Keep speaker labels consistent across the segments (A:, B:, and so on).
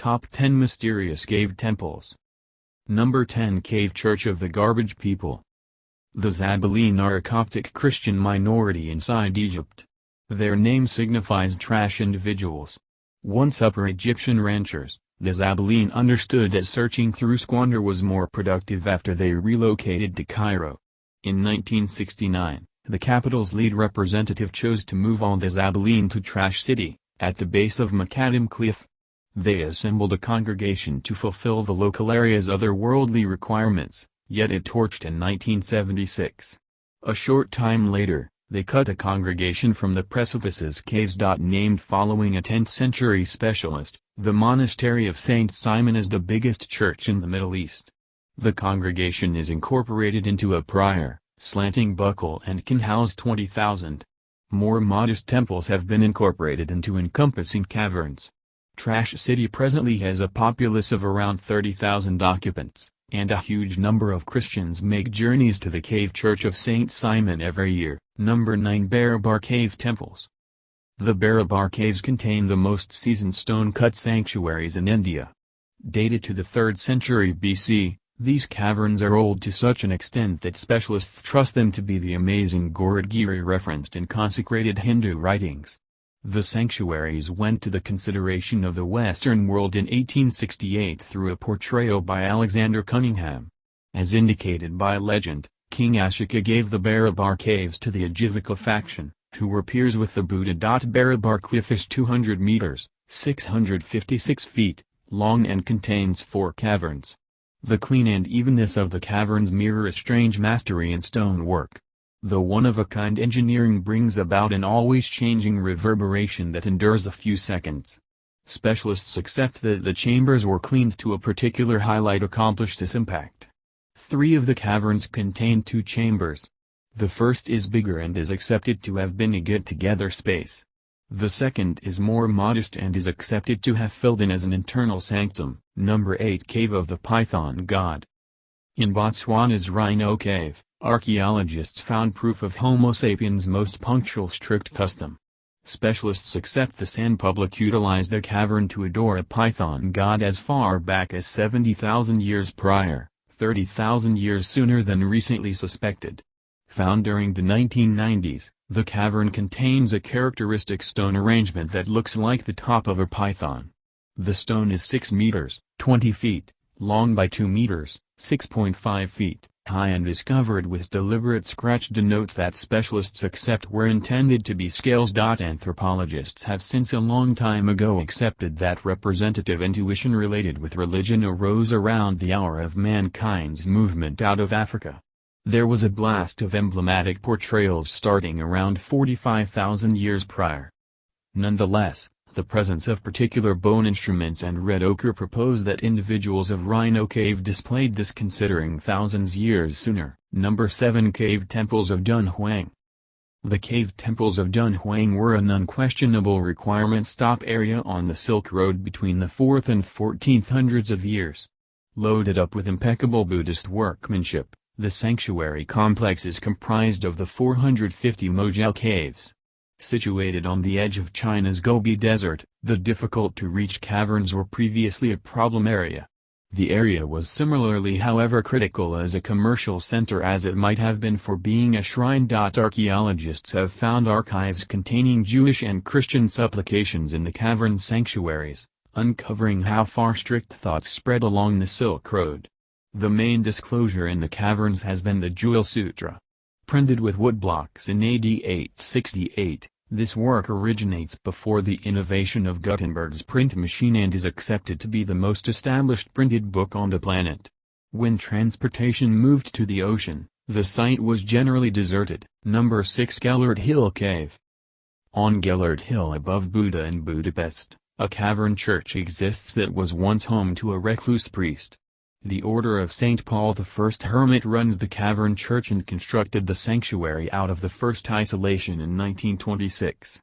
A: Top 10 Mysterious Cave Temples. Number 10 Cave Church of the Garbage People. The Zabaleen are a Coptic Christian minority inside Egypt. Their name signifies trash individuals. Once Upper Egyptian ranchers, the Zabaleen understood that searching through squander was more productive after they relocated to Cairo. In 1969, the capital's lead representative chose to move all the Zabaleen to Trash City, at the base of Macadam Cliff. They assembled a congregation to fulfill the local area's otherworldly requirements, yet it torched in 1976. A short time later, they cut the congregation from the precipices caves. Named following a 10th century specialist, the monastery of St. Simon is the biggest church in the Middle East. The congregation is incorporated into a prior, slanting buckle and can house 20,000. More modest temples have been incorporated into encompassing caverns. Trash City presently has a populace of around 30,000 occupants, and a huge number of Christians make journeys to the cave church of St. Simon every year. Number 9 Barabar Cave Temples. The Barabar Caves contain the most seasoned stone-cut sanctuaries in India. Dated to the 3rd century BC, these caverns are old to such an extent that specialists trust them to be the amazing Gorodgiri referenced in consecrated Hindu writings. The sanctuaries went to the consideration of the Western world in 1868 through a portrayal by Alexander Cunningham. As indicated by legend, King Ashoka gave the Barabar Caves to the Ajivaka faction, who were peers with the Buddha. Barabar Cliff is 200 meters, 656 feet, long and contains 4 caverns. The clean and evenness of the caverns mirror a strange mastery in stonework. The one-of-a-kind engineering brings about an always-changing reverberation that endures a few seconds. Specialists accept that the chambers were cleaned to a particular highlight accomplish this impact. 3 of the caverns contain 2 chambers. The first is bigger and is accepted to have been a get-together space. The second is more modest and is accepted to have filled in as an internal sanctum. Number 8 Cave of the Python God. In Botswana's Rhino Cave, archaeologists found proof of Homo sapiens' most punctual strict custom. Specialists accept the San public utilized the cavern to adore a python god as far back as 70,000 years prior, 30,000 years sooner than recently suspected. Found during the 1990s, the cavern contains a characteristic stone arrangement that looks like the top of a python. The stone is 6 meters, 20 feet, long by 2 meters, 6.5 feet, high and is covered with deliberate scratch denotes that specialists accept were intended to be scales. Anthropologists have since a long time ago accepted that representative intuition related with religion arose around the hour of mankind's movement out of Africa. There was a blast of emblematic portrayals starting around 45,000 years prior. Nonetheless, the presence of particular bone instruments and red ochre propose that individuals of Rhino Cave displayed this considering thousands years sooner. Number 7 Cave Temples of Dunhuang. The cave temples of Dunhuang were an unquestionable requirement stop area on the Silk Road between the 4th and 14th hundreds of years. Loaded up with impeccable Buddhist workmanship, the sanctuary complex is comprised of the 450 Mojal caves. Situated on the edge of China's Gobi Desert, the difficult-to-reach caverns were previously a problem area. The area was similarly however critical as a commercial center as it might have been for being a shrine. Archaeologists have found archives containing Jewish and Christian supplications in the cavern sanctuaries, uncovering how far strict thoughts spread along the Silk Road. The main disclosure in the caverns has been the Jewel Sutra. Printed with woodblocks in AD 868, this work originates before the innovation of Gutenberg's print machine and is accepted to be the most established printed book on the planet. When transportation moved to the ocean, the site was generally deserted. Number 6 Gellert Hill Cave. On Gellert Hill above Buda in Budapest, a cavern church exists that was once home to a recluse priest. The Order of St. Paul I Hermit runs the cavern church and constructed the sanctuary out of the first isolation in 1926.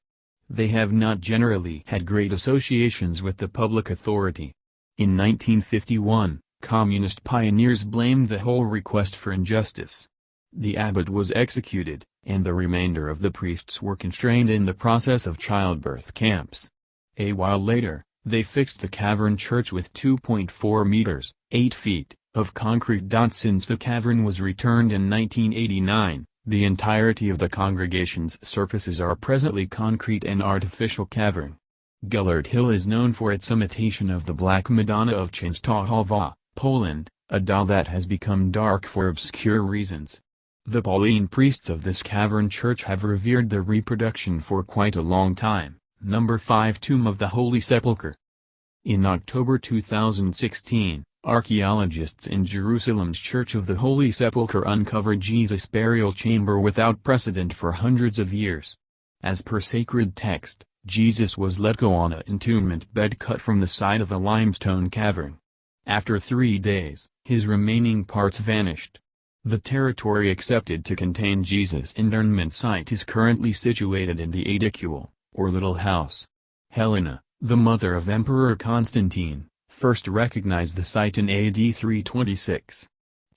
A: They have not generally had great associations with the public authority. In 1951, communist pioneers blamed the whole request for injustice. The abbot was executed, and the remainder of the priests were constrained in the process of childbirth camps. A while later, They fixed the cavern church with 2.4 meters, 8 feet, of concrete. Since the cavern was returned in 1989, the entirety of the congregation's surfaces are presently concrete and artificial cavern. Gellert Hill is known for its imitation of the Black Madonna of Częstochowa, Poland, a doll that has become dark for obscure reasons. The Pauline priests of this cavern church have revered the reproduction for quite a long time. Number 5 Tomb of the Holy Sepulchre. In October 2016, archaeologists in Jerusalem's Church of the Holy Sepulchre uncovered Jesus' burial chamber without precedent for hundreds of years. As per sacred text, Jesus was let go on an entombment bed cut from the side of a limestone cavern. After 3 days, his remaining parts vanished. The territory accepted to contain Jesus' internment site is currently situated in the Aedicule, or Little House. Helena, the mother of Emperor Constantine, first recognized the site in AD 326.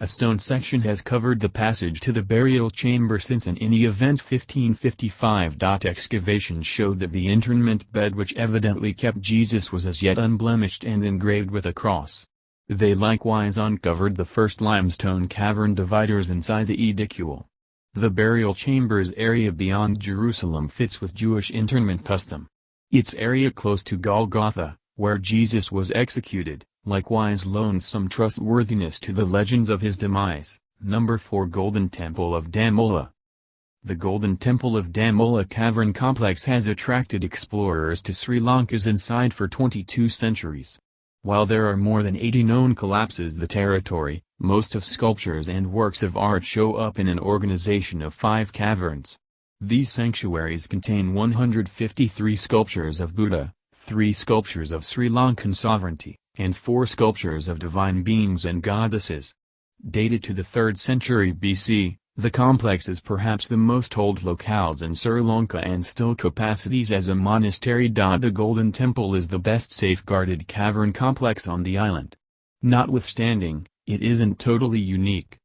A: A stone section has covered the passage to the burial chamber since an event 1555. Excavations showed that the internment bed which evidently kept Jesus was as yet unblemished and engraved with a cross. They likewise uncovered the first limestone cavern dividers inside the Aedicule. The burial chamber's area beyond Jerusalem fits with Jewish internment custom. Its area close to Golgotha, where Jesus was executed, likewise loans some trustworthiness to the legends of his demise. Number 4 Golden Temple of Damola. The Golden Temple of Damola cavern complex has attracted explorers to Sri Lanka's inside for 22 centuries. While there are more than 80 known collapses the territory, most of sculptures and works of art show up in an organization of 5 caverns. These sanctuaries contain 153 sculptures of Buddha, 3 sculptures of Sri Lankan sovereignty, and 4 sculptures of divine beings and goddesses. Dated to the 3rd century BC, the complex is perhaps the most old locales in Sri Lanka and still capacities as a monastery. The Golden Temple is the best safeguarded cavern complex on the island. Notwithstanding, it isn't totally unique.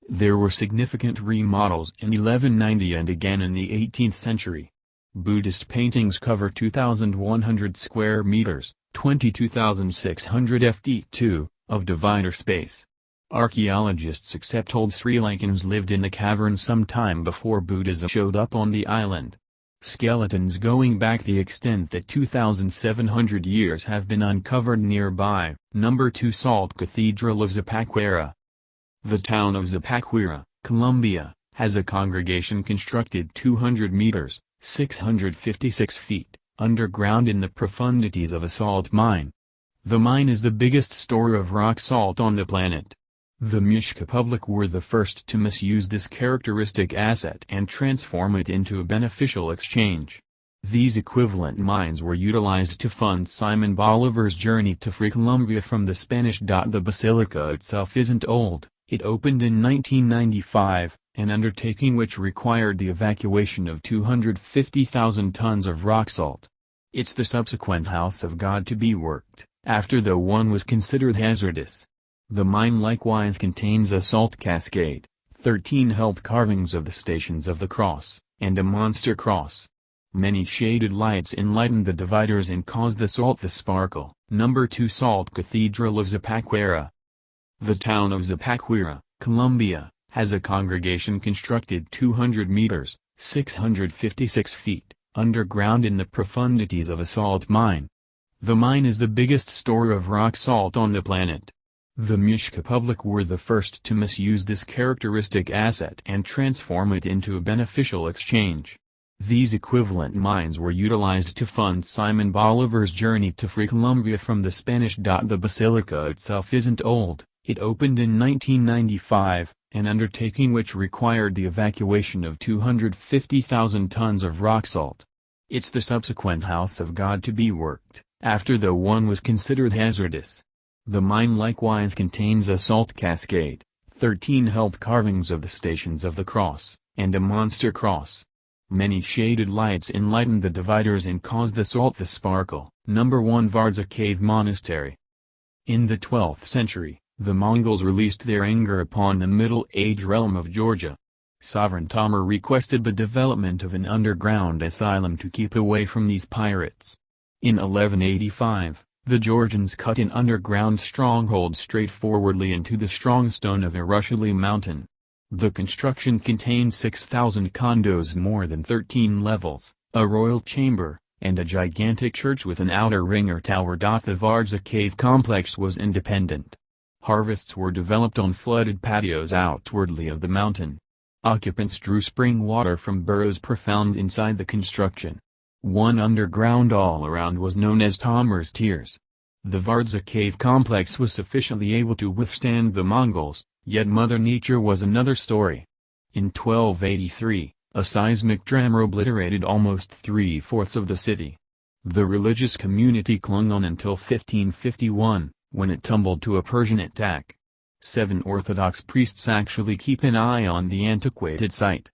A: There were significant remodels in 1190 and again in the 18th century. Buddhist paintings cover 2,100 square meters, 22,600 ft2, of divider space. Archaeologists accept old Sri Lankans lived in the caverns some time before Buddhism showed up on the island. Skeletons going back the extent that 2,700 years have been uncovered nearby. Number 2 Salt Cathedral of Zapaquera. The town of Zapacuera, Colombia, has a congregation constructed 200 meters, 656 feet, underground in the profundities of a salt mine. The mine is the biggest store of rock salt on the planet. The Muisca public were the first to misuse this characteristic asset and transform it into a beneficial exchange. These equivalent mines were utilized to fund Simon Bolivar's journey to Free Colombia from the Spanish. The basilica itself isn't old, it opened in 1995, an undertaking which required the evacuation of 250,000 tons of rock salt. It's the subsequent house of God to be worked, after the one was considered hazardous. The mine likewise contains a salt cascade, 13 help carvings of the Stations of the Cross, and a monster cross. Many shaded lights enlighten the dividers and cause the salt to sparkle. Number 2 Salt Cathedral of Zapaquera. The town of Zapacuera, Colombia, has a congregation constructed 200 meters, 656 feet, underground in the profundities of a salt mine. The mine is the biggest store of rock salt on the planet. The Muisca public were the first to misuse this characteristic asset and transform it into a beneficial exchange. These equivalent mines were utilized to fund Simon Bolivar's journey to Free Colombia from the Spanish. The basilica itself isn't old, it opened in 1995, an undertaking which required the evacuation of 250,000 tons of rock salt. It's the subsequent house of God to be worked, after the one was considered hazardous. The mine likewise contains a salt cascade, 13 help carvings of the Stations of the Cross, and a monster cross. Many shaded lights enlighten the dividers and cause the salt to sparkle. Number 1 Varza Cave Monastery. In the 12th century, the Mongols released their anger upon the Middle Age realm of Georgia. Sovereign Tamar requested the development of an underground asylum to keep away from these pirates. In 1185, The Georgians cut an underground stronghold straightforwardly into the strong stone of Erushali mountain. The construction contained 6,000 condos, more than 13 levels, a royal chamber, and a gigantic church with an outer ring or tower. The Varza cave complex was independent. Harvests were developed on flooded patios outwardly of the mountain. Occupants drew spring water from burrows profound inside the construction. One underground all-around was known as Tamer's Tiers. The Varza cave complex was sufficiently able to withstand the Mongols, yet Mother Nature was another story. In 1283, a seismic tremor obliterated almost 3/4 of the city. The religious community clung on until 1551, when it tumbled to a Persian attack. 7 Orthodox priests actually keep an eye on the antiquated site.